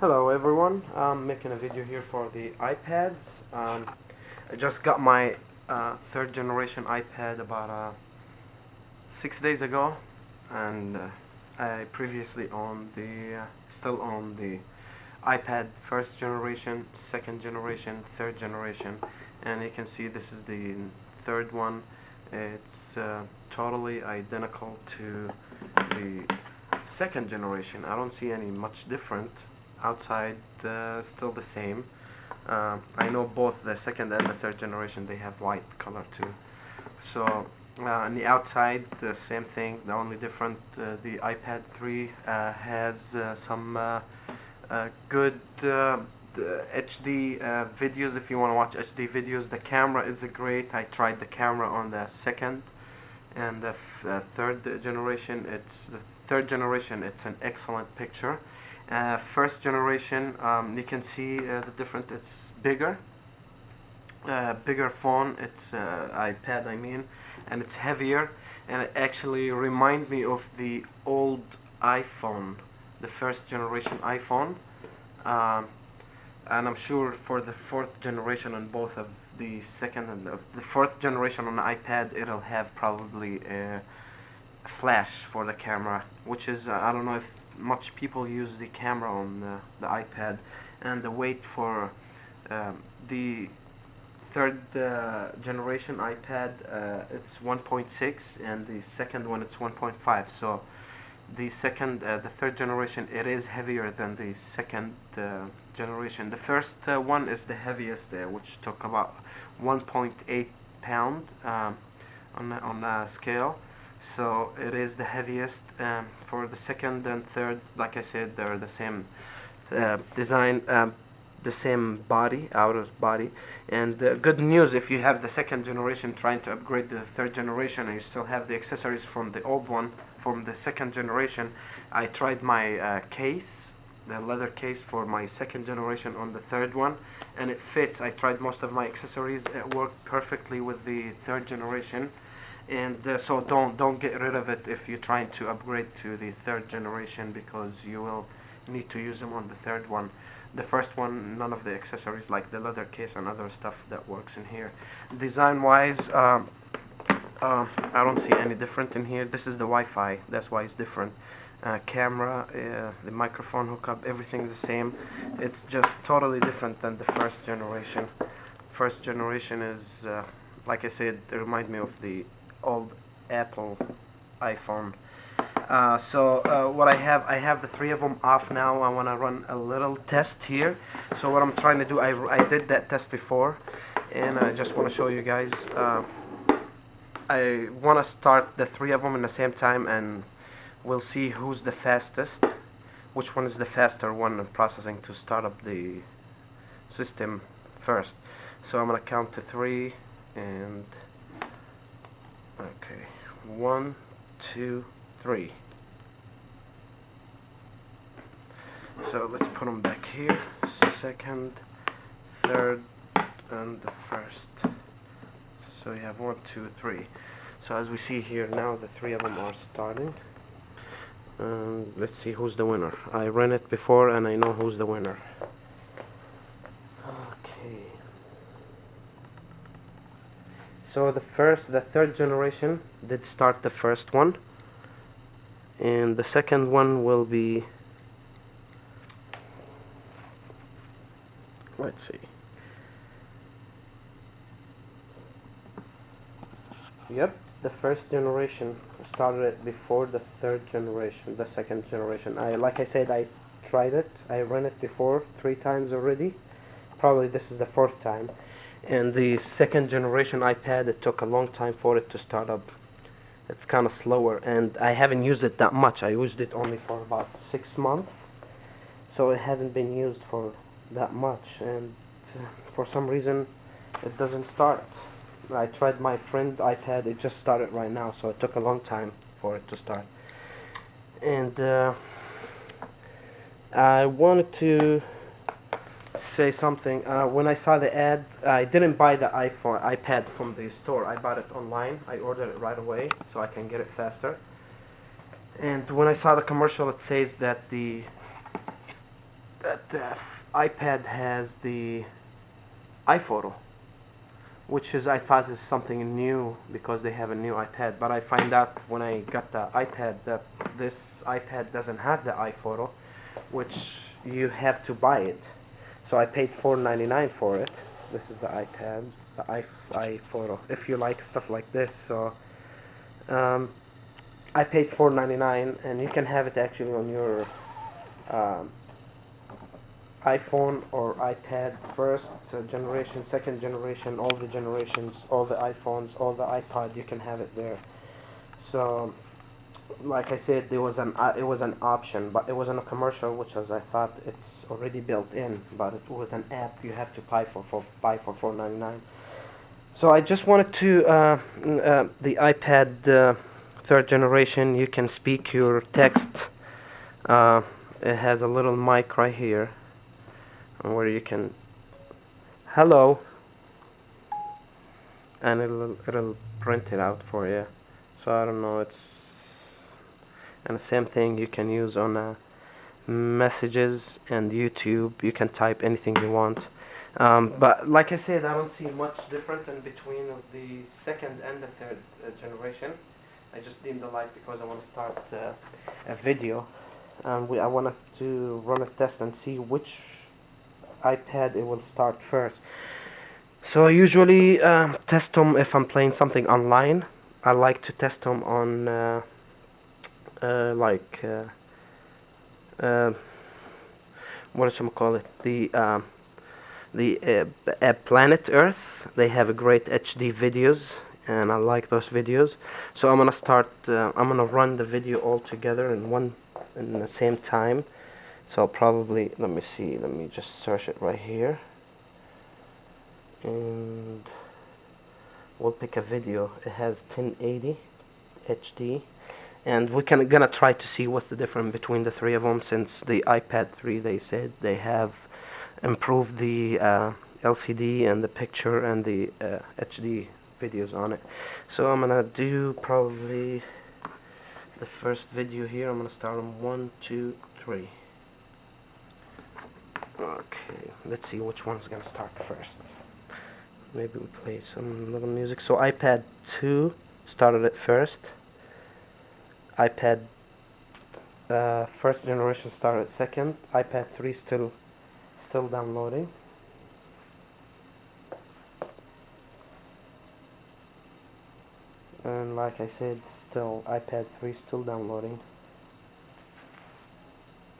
Hello everyone, I'm making a video here for the iPads. I just got my third generation iPad about 6 days ago, and I previously owned still own the iPad first generation, second generation, third generation, and you can see this is the third one. It's totally identical to the second generation. I don't see any much different. Outside, still the same. I know both the second and the third generation, they have white color too. So on the outside, the same thing. The only different, the ipad3 has some good HD videos. If you want to watch HD videos, the camera is great. I tried the camera on the second and the third generation. It's an excellent picture. First generation, you can see the difference. It's bigger phone. It's iPad, I mean, and it's heavier, and it actually remind me of the old iPhone, the first generation iPhone. And I'm sure for the fourth generation on both of the second and the fourth generation on the iPad, it'll have probably a flash for the camera, which is I don't know if much people use the camera on the iPad. And the weight for the third generation iPad, it's 1.6, and the second one it's 1.5. So the third generation, it is heavier than the second generation. The first one is the heaviest, which took about 1.8 pound on a scale. So it is the heaviest. For the second and third, like I said, they're the same design, the same body, outer body. And good news, if you have the second generation trying to upgrade to the third generation and you still have the accessories from the old one, from the second generation. I tried my case, the leather case for my second generation on the third one, and it fits. I tried most of my accessories. It worked perfectly with the third generation. And so don't get rid of it if you're trying to upgrade to the third generation, because you will need to use them on the third one. The first one, none of the accessories like the leather case and other stuff that works in here. Design wise, I don't see any different in here. This is the Wi-Fi, that's why it's different. Camera, the microphone hookup, everything's the same. It's just totally different than the first generation. First generation is like I said, it reminds me of the old Apple iPhone. What I have the three of them off now. I want to run a little test here. So what I'm trying to do, I did that test before, and I just want to show you guys. I want to start the three of them in the same time, and we'll see who's the fastest, which one is the faster one in processing to start up the system first. So I'm going to count to 3, and okay, 1, 2, 3. So let's put them back here. Second, third, and the first. So you have 1, 2, 3. So as we see here now, the three of them are starting. Let's see who's the winner. I ran it before and I know who's the winner. Okay. So the third generation did start the first one, and the second one will be, let's see. Yep, the first generation started it before the third generation, the second generation. Like I said, I tried it. I ran it before 3 times already. Probably this is the 4th time. And the second generation iPad, it took a long time for it to start up. It's kind of slower, and I haven't used it that much. I used it only for about 6 months, so it hasn't been used for that much, and for some reason it doesn't start. I tried my friend iPad, it just started right now, so it took a long time for it to start. And I wanted to say something. When I saw the ad, I didn't buy the iPad from the store. I bought it online. I ordered it right away so I can get it faster. And when I saw the commercial, it says that the that the iPad has the iPhoto, which is, I thought, is something new because they have a new iPad. But I find out when I got the iPad that this iPad doesn't have the iPhoto, which you have to buy it. So I paid $4.99 for it. This is the iPad, the iPhoto. If you like stuff like this, so I paid $4.99, and you can have it actually on your um, iPhone or iPad, first generation, second generation, all the generations, all the iPhones, all the iPod, you can have it there. So like I said, it was an option, but it wasn't a commercial, which as I thought it's already built in, but it was an app you have to buy for $4.99. So I just wanted to the iPad third generation, you can speak your text. It has a little mic right here where you can hello, and it'll print it out for you. So I don't know, it's, and the same thing you can use on messages and YouTube. You can type anything you want. But like I said, I don't see much different in between of the second and the third generation. I just dimmed the light because I want to start a video. I wanted to run a test and see which iPad it will start first. So I usually test them if I'm playing something online. I like to test them on what should I call it? The Planet Earth. They have a great HD videos, and I like those videos. So I'm gonna start. I'm gonna run the video all together in the same time. So probably, let me see. Let me just search it right here, and we'll pick a video. It has 1080 HD. And we're gonna try to see what's the difference between the three of them, since the ipad3, they said they have improved the LCD and the picture and the HD videos on it. So I'm gonna do probably the first video here. I'm gonna start on 1, 2, 3. Okay, let's see which one's gonna start first. Maybe we play some little music. So ipad2 started it first. iPad first generation started second. ipad3 still downloading. And like I said, still ipad3 still downloading.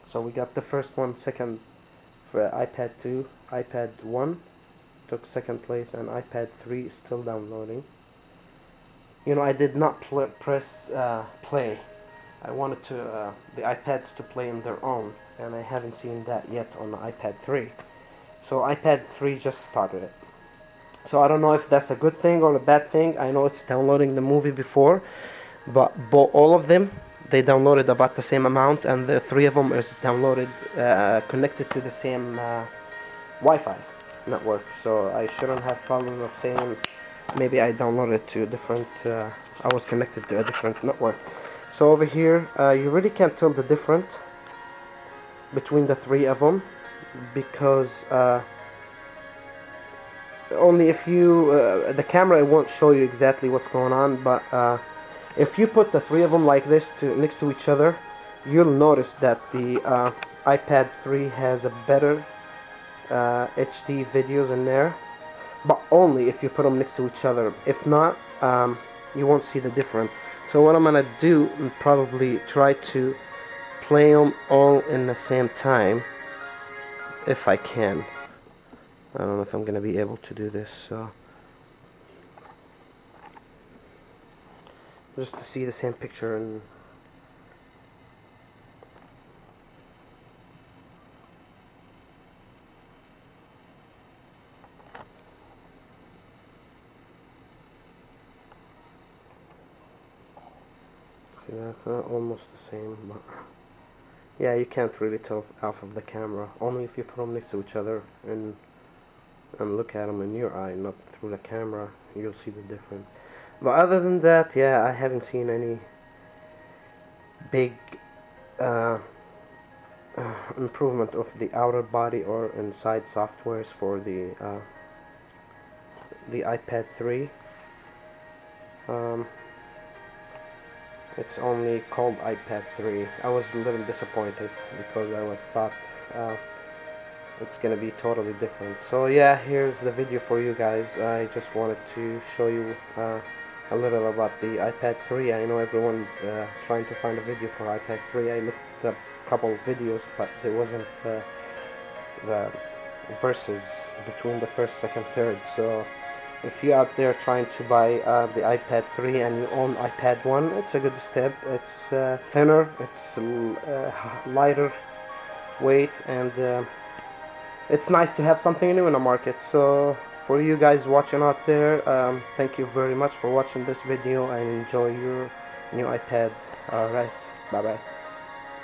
So we got the first one, second for ipad2. ipad1 took second place, and ipad3 is still downloading. You know, I did not press play. I wanted to the iPads to play on their own, and I haven't seen that yet on the ipad3. So ipad3 just started it. So I don't know if that's a good thing or a bad thing. I know it's downloading the movie before, but all of them, they downloaded about the same amount, and the three of them is downloaded connected to the same Wi-Fi network. So I shouldn't have problem of saying maybe I downloaded to a different I was connected to a different network. So over here you really can't tell the difference between the three of them, because only if you the camera, it won't show you exactly what's going on, but if you put the three of them like this next to each other, you'll notice that the ipad3 has a better HD videos in there, but only if you put them next to each other. If not, you won't see the difference. So what I'm gonna do, probably try to play them all in the same time if I can. I don't know if I'm gonna be able to do this, so just to see the same picture. And see, that's almost the same, but yeah, you can't really tell off of the camera. Only if you put them next to each other and look at them in your eye, not through the camera, you'll see the difference. But other than that, yeah, I haven't seen any big improvement of the outer body or inside softwares for the ipad3. It's only called ipad3. I was a little disappointed because I thought it's gonna be totally different. So yeah, here's the video for you guys. I just wanted to show you a little about the ipad3. I know everyone's trying to find a video for ipad3. I looked up a couple of videos, but there wasn't the verses between the first, second, third. So if you out there trying to buy the ipad3 and you own ipad1, it's a good step. It's thinner, it's lighter weight, and it's nice to have something new in the market. So for you guys watching out there, thank you very much for watching this video and enjoy your new iPad. Alright, bye bye.